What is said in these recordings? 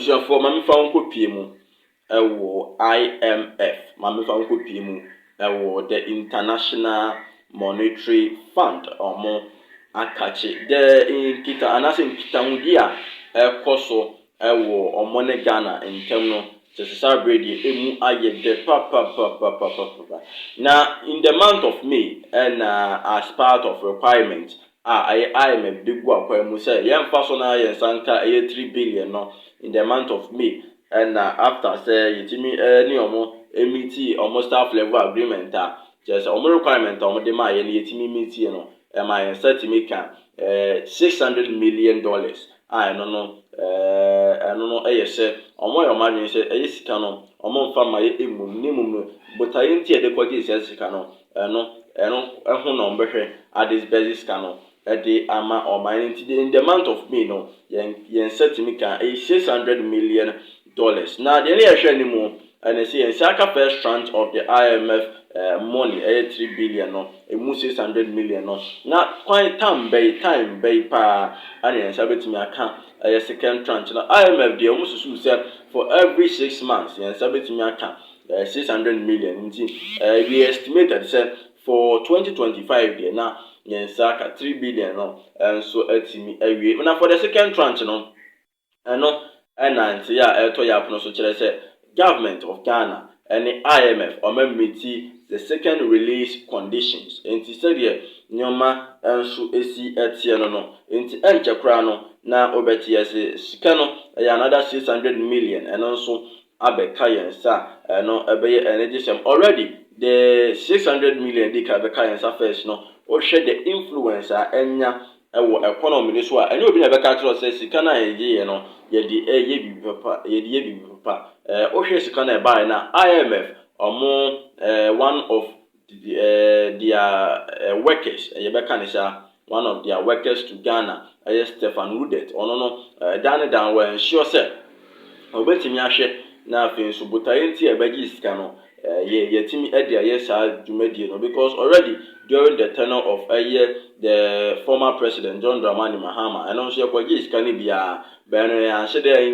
Abusia for mami fa unko pie mu ewo IMF mami fa unko pie mu ewo the International Monetary Fund omo akache the in kita anase kita hudi a ekoso ewo omo ne Ghana entem no sesa bredi emu aye de pa. Now in the month of May and as part of requirement IMF big go akwa mu say yemfa so na yen sanka 3 billion no in the month of May and after say yitimi ni omo emiti omo staff level agreement just omo requirement omo de ma ye ni yitimi meet no ma yen set me can $600 million no say omo yo ma say sika no omo mfa ma ye emum ni mum no but ayi nti e de kwaje sika no ehun no mbehwe at this basis can the ama or my in the month of May no yen set me can $600 million. Now the only issue anymore and I see Saka first tranche of the IMF money 3 billion no $600 million no. Now quite time bay pa and sabet me account a second tranche. Now IMF they almost say for every 6 months yen sabet me account $600 million. We estimated say for 2025 there now yen saka 3 billion no and so etimi awie na for the second tranche no and ya to ya so kire say government of Ghana and the IMF or meet the second release conditions enti say there nyoma enso esi etie no enti enche kra no na obeti ese sika no another $600 million and also abeka yen sa no ebeye energy sem already the $600 million di ka beka yen sa first no o share the influencer enya ewo economy ni so a eni obi na beka tro say sika na ye no ye di ye bi papa ye di ye bi papa o hwe sika na e buy na IMF omo one of their workers ye beka ni sha one of their workers to Ghana Stefan Rudet ono no dan we ensure say obetimi ahwe na afin so botaye nti e bagi sika no yetimi edia yesa dwumadie no because already during the tenure of the former president John Dramani Mahama and also kwaji sika ni bia beno ya shede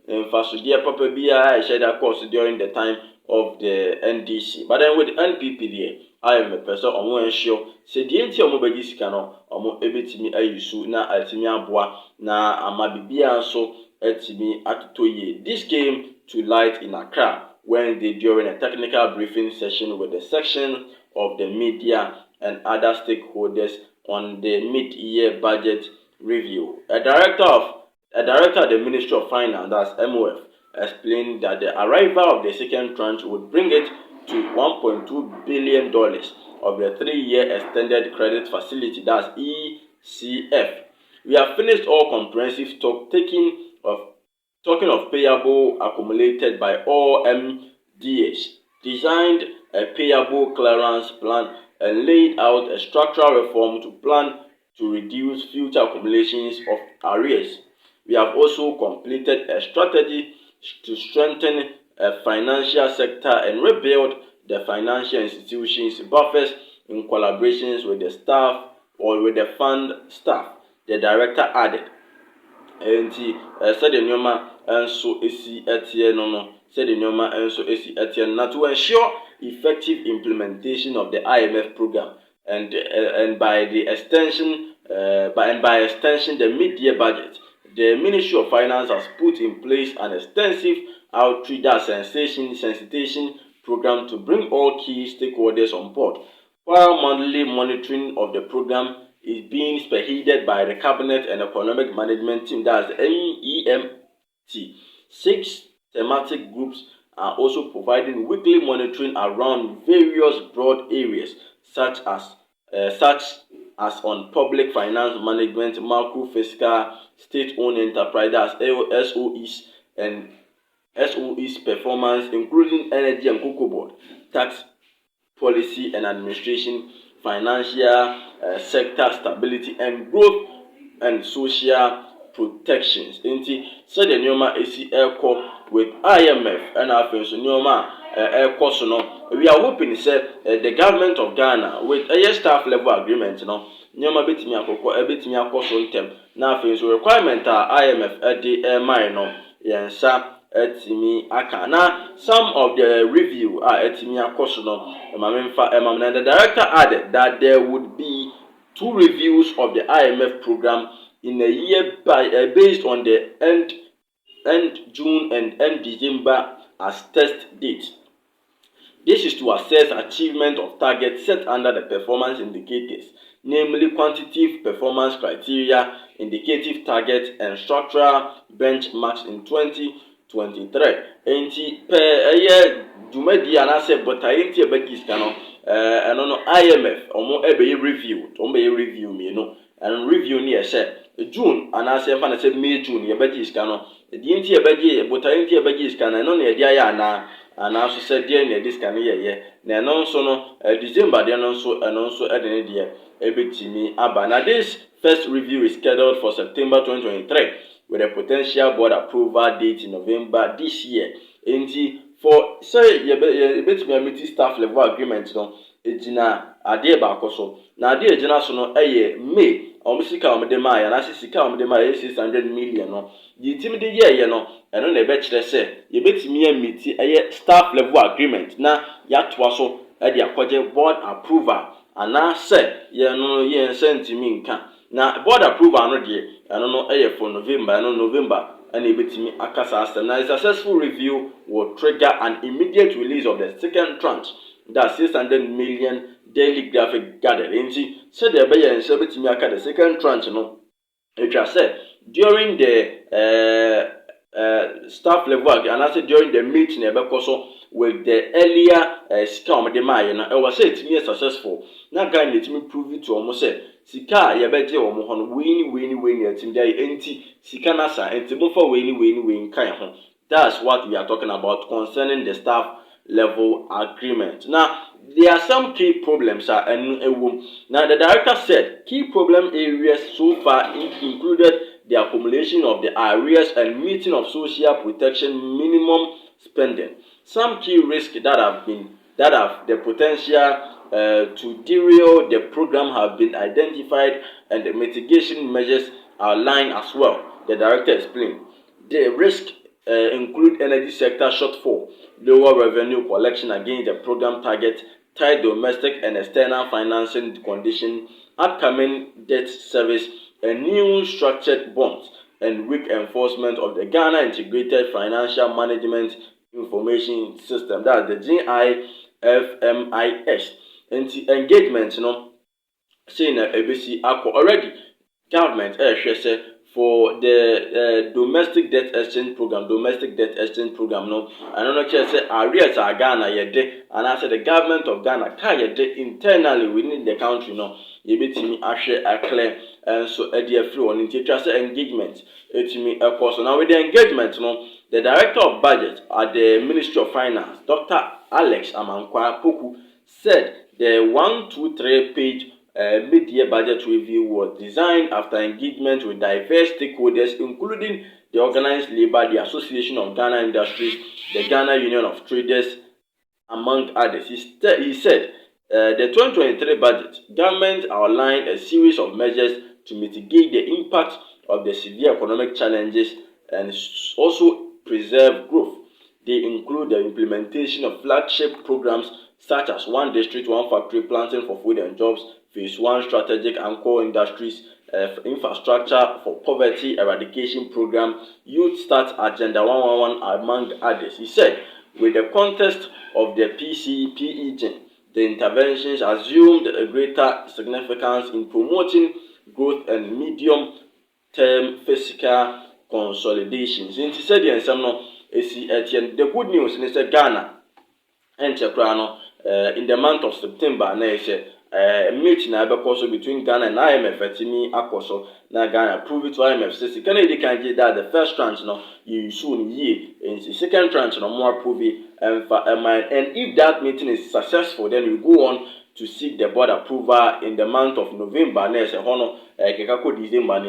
mfasodie papa bia shede course during the time of the NDC but then with NPP there I am a person omo ensure se die nti omo bagi sika no omo ebetimi ayusu na atimi aboa na amabibia so etimi atotoye. This came to light in Accra when they during a technical briefing session with the section of the media and other stakeholders on the mid-year budget review. A director of the Ministry of Finance, that's MOF, explained that the arrival of the second tranche would bring it to $1.2 billion of the 3-year extended credit facility, that's ECF. We have finished all comprehensive talking of payable accumulated by all MDAs, designed a payable clearance plan and laid out a structural reform to plan to reduce future accumulations of arrears. We have also completed a strategy to strengthen a financial sector and rebuild the financial institutions buffers in collaborations with the staff or with the fund staff, the director added. And said the Noma and so esi etie no said the Noma and so esi etie not to ensure effective implementation of the IMF program and by extension the mid-year budget. The Ministry of Finance has put in place an extensive outreach sensitization program to bring all key stakeholders on board, while monthly monitoring of the program is being spearheaded by the Cabinet and Economic Management Team, that's MEMT. 6 thematic groups are also providing weekly monitoring around various broad areas such as on public finance management, macro fiscal, state-owned enterprises, SOEs, and SOEs performance, including energy and cocoa board, tax policy and administration, financial sector stability and growth, and social protections. Inti said the Nyoma AC Airco with IMF and our so Nyoma Airco so no. We are hoping say the government of Ghana with a staff level agreement no. Nyoma betimi akoko ebetimi akoso ntem na afen so requirement IMF the mine no yensa etimi aka na some of the review etimi akoso no the director added that there would be 2 reviews of the IMF program in a year based on the end June and end December as test dates. This is to assess achievement of targets set under the performance indicators, namely quantitative performance criteria, indicative targets, and structural benchmarks in 2023. Enti jumadi anase botaye nti ebegis kano eno no IMF omo review me no and review ni June anase fa na se May June ebegis kano di nti ebegi botaye nti ebegis kano eno na edi aya na so said dear na this can ye na no so no December de no so edene de ebetimi aba. Now this first review is scheduled for September 2023 with a potential board approval date in November this year. Enti for say ye betimi meet staff level agreement no ejina ade ba akoso na ade ejina so no May omusika omdema ya na sika omdema 600 million no di timi de ye no eno na ebe kire se ye betimi amiti staff level agreement na yatoa so de akoje board approval ana se ye no ye nsentimi nka na board approval no de eno no for November and ebetimi akasa asem. Now a successful review will trigger an immediate release of the second tranche, that's 600 million daily graphic gathering. Said the Bayer and Sebetimi aka the second tranche no. It was said during the staff level and I said during the meeting so with the earlier scam de Maya na it was said to be successful. Na guy let me prove it to almost say sika ya beje omo ho no win atim dey enti sika na sa enti mo for win kan ho. That's what we are talking about concerning the staff level agreement. Now there are some key problems now the director said key problem areas so far included the accumulation of the arrears and meeting of social protection minimum spending. Some key risks that have the potential to derail the program have been identified and the mitigation measures outlined as well. The director explained. The risk include energy sector shortfall, lower revenue collection against the program target, tight domestic and external financing condition, upcoming debt service, a new structured bonds, and weak enforcement of the Ghana Integrated Financial Management Information System, that's the GIFMIS. And engagement, saying ABC already government for the domestic debt exchange program no I don't know say arrears are Ghana yede and I said the government of Ghana can yede internally within the country no yebetimi ahwe clear and so e free on interest engagement etimi course. Now with the engagement the director of budget at the Ministry of Finance, Dr. Alex Amankwa Poku, said the 123 page mid-year budget review was designed after engagement with diverse stakeholders, including the organized labor, the Association of Ghana Industries, the Ghana Union of Traders, among others. He said the 2023 budget, government outlined a series of measures to mitigate the impact of the severe economic challenges and also preserve growth. They include the implementation of flagship programs such as One District, One Factory, Planting for Food and Jobs, Phase 1 Strategic and Core Industries, Infrastructure for Poverty Eradication Program, Youth Start Agenda 111, among others. He said, with the context of the PCPE, the interventions assumed a greater significance in promoting growth and medium-term fiscal consolidations. In the good news is that Ghana and in the month of September, meeting between Ghana and IMF etimi akoso na Ghana prove it to IMF says Canada can get that the first tranche you soon ye and the second tranche more prove and if that meeting is successful then we go on to seek the board approval in the month of November next December